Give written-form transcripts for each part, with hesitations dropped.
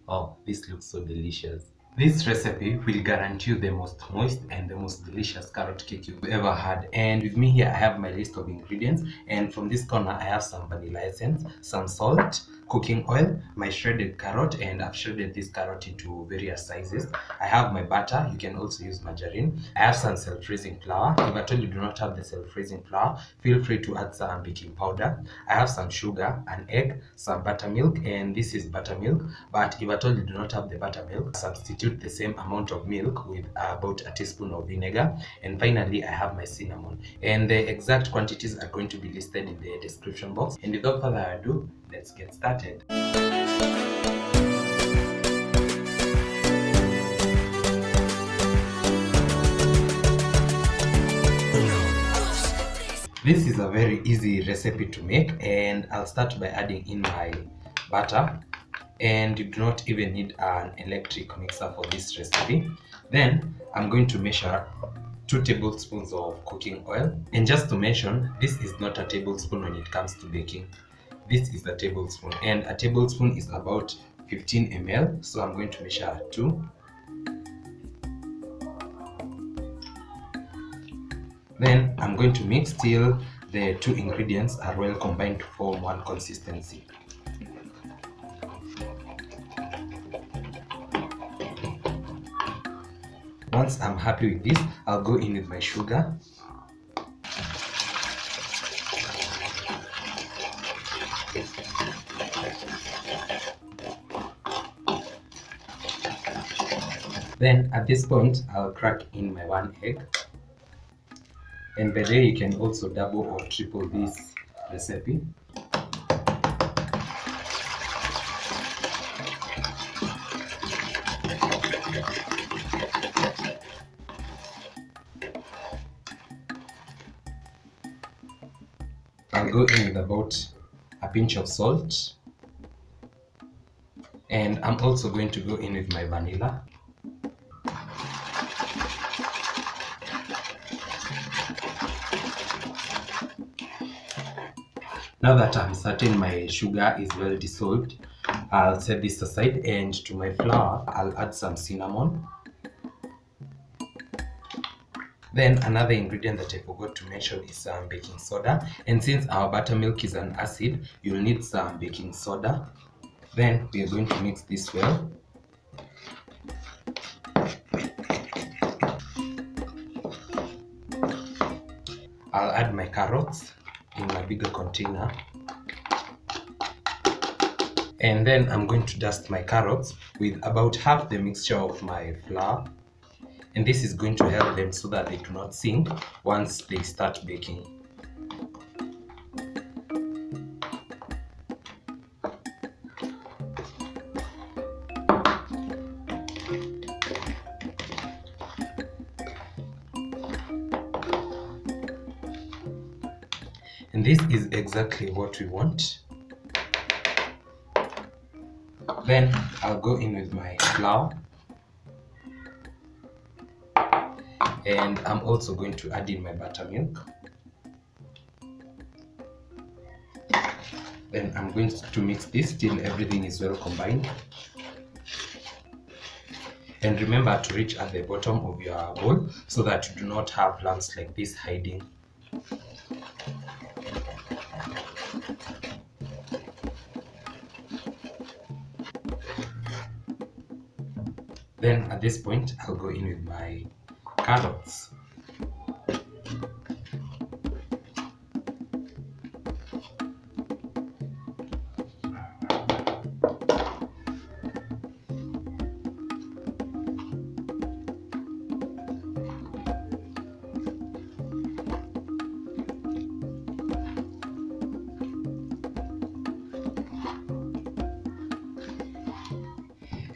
Oh, this looks so delicious. This recipe will guarantee you the most moist and the most delicious carrot cake you've ever had. And with me here, I have my list of ingredients. And from this corner, I have some vanilla essence, some salt, cooking oil, my shredded carrot, and I've shredded this carrot into various sizes. I have my butter. You can also use margarine. I have some self-raising flour. If at all you do not have the self-raising flour, feel free to add some baking powder. I have some sugar, an egg, some buttermilk, and this is buttermilk. But if at all you do not have the buttermilk, substitute the same amount of milk with about a teaspoon of vinegar. And finally, I have my cinnamon. And the exact quantities are going to be listed in the description box. And without further ado, let's get started. This is a very easy recipe to make, and I'll start by adding in my butter. And you do not even need an electric mixer for this recipe. Then I'm going to measure 2 tablespoons of cooking oil. And just to mention, this is not a tablespoon when it comes to baking. This is a tablespoon, and a tablespoon is about 15 ml. So I'm going to measure 2. Then I'm going to mix till the 2 ingredients are well combined to form one consistency. Once I'm happy with this, I'll go in with my sugar. Then at this point, I'll crack in my 1 egg. And by the way, you can also double or triple this recipe. I'll go in with about a pinch of salt. And I'm also going to go in with my vanilla. Now that I'm certain my sugar is well dissolved, I'll set this aside, and to my flour, I'll add some cinnamon. Then another ingredient that I forgot to mention is some baking soda. And since our buttermilk is an acid, you'll need some baking soda. Then we are going to mix this well. I'll add my carrots in a bigger container. And then I'm going to dust my carrots with about half the mixture of my flour. And this is going to help them so that they do not sink once they start baking. And this is exactly what we want. Then I'll go in with my flour. And I'm also going to add in my buttermilk. Then I'm going to mix this till everything is well combined. And remember to reach at the bottom of your bowl so that you do not have lumps like this hiding. Then at this point, I'll go in with my carrots.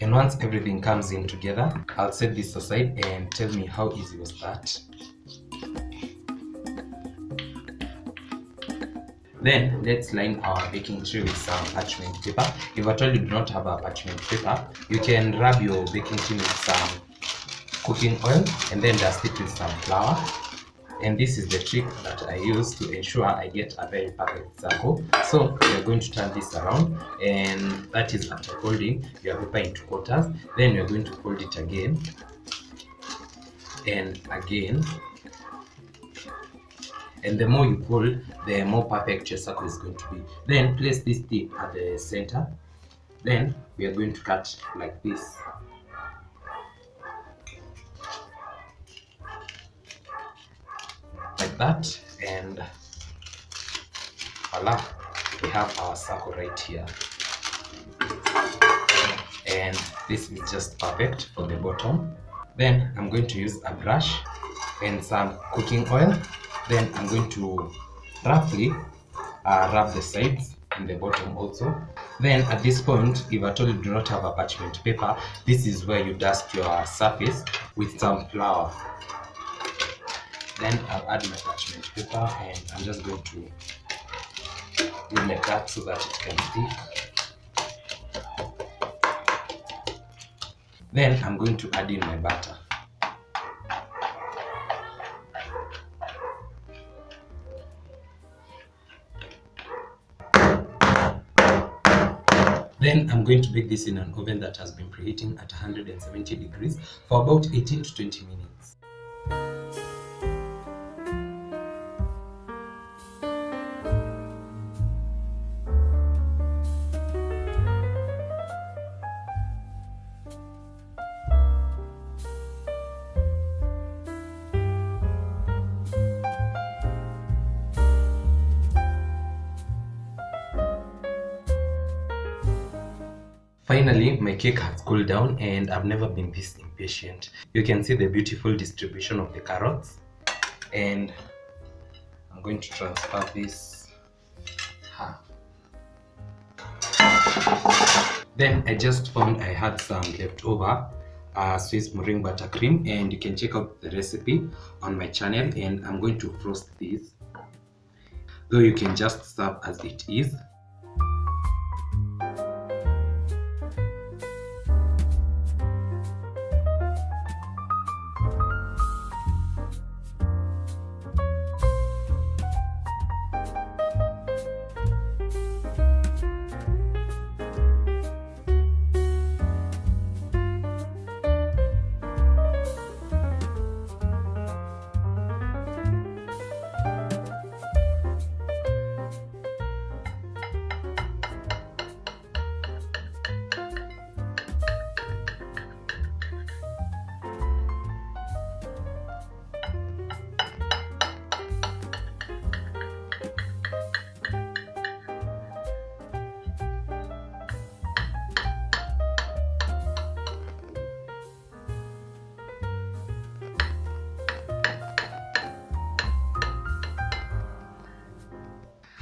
And once everything comes in together, I'll set this aside and tell me how easy was that. Then let's line our baking tray with some parchment paper. If at all you do not have a parchment paper, you can rub your baking tin with some cooking oil and then dust it with some flour. And this is the trick that I use to ensure I get a very perfect circle. So we are going to turn this around, and that is after folding your paper into quarters. Then you're going to fold it again and again, and the more you fold, the more perfect your circle is going to be. Then place this tip at the center. Then we are going to cut like this. Like that, and voila, we have our circle right here. And this is just perfect for the bottom. Then I'm going to use a brush and some cooking oil. Then I'm going to roughly rub the sides and the bottom also. Then at this point, if at all you do not have a parchment paper, this is where you dust your surface with some flour. Then I'll add my parchment paper, and I'm just going to do like that so that it can stick. Then I'm going to add in my butter. Then I'm going to bake this in an oven that has been preheating at 170 degrees for about 18 to 20 minutes. Finally, my cake has cooled down, and I've never been this impatient. You can see the beautiful distribution of the carrots, and I'm going to transfer this half. Then I just found I had some leftover Swiss meringue buttercream, and you can check out the recipe on my channel, and I'm going to frost this, though you can just serve as it is.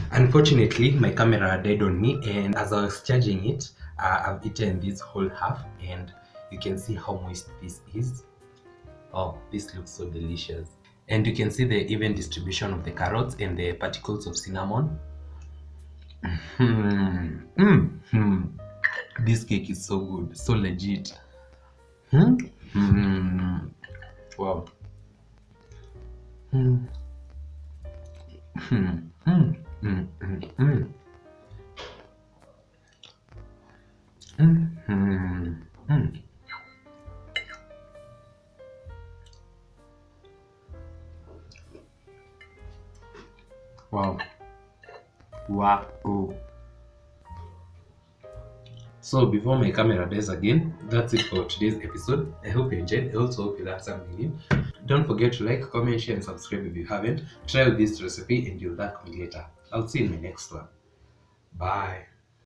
Unfortunately, my camera died on me, and as I was charging it, I've eaten this whole half, and you can see how moist this is. Oh, this looks so delicious. And you can see the even distribution of the carrots and the particles of cinnamon. This cake is so good, so legit. Wow. Wow. Wow. So before my camera dies again, that's it for today's episode. I hope you enjoyed. I also hope you learned something new. Don't forget to like, comment, share, and subscribe if you haven't. Try this recipe and you'll thank me later. I'll see you in my next one. Bye.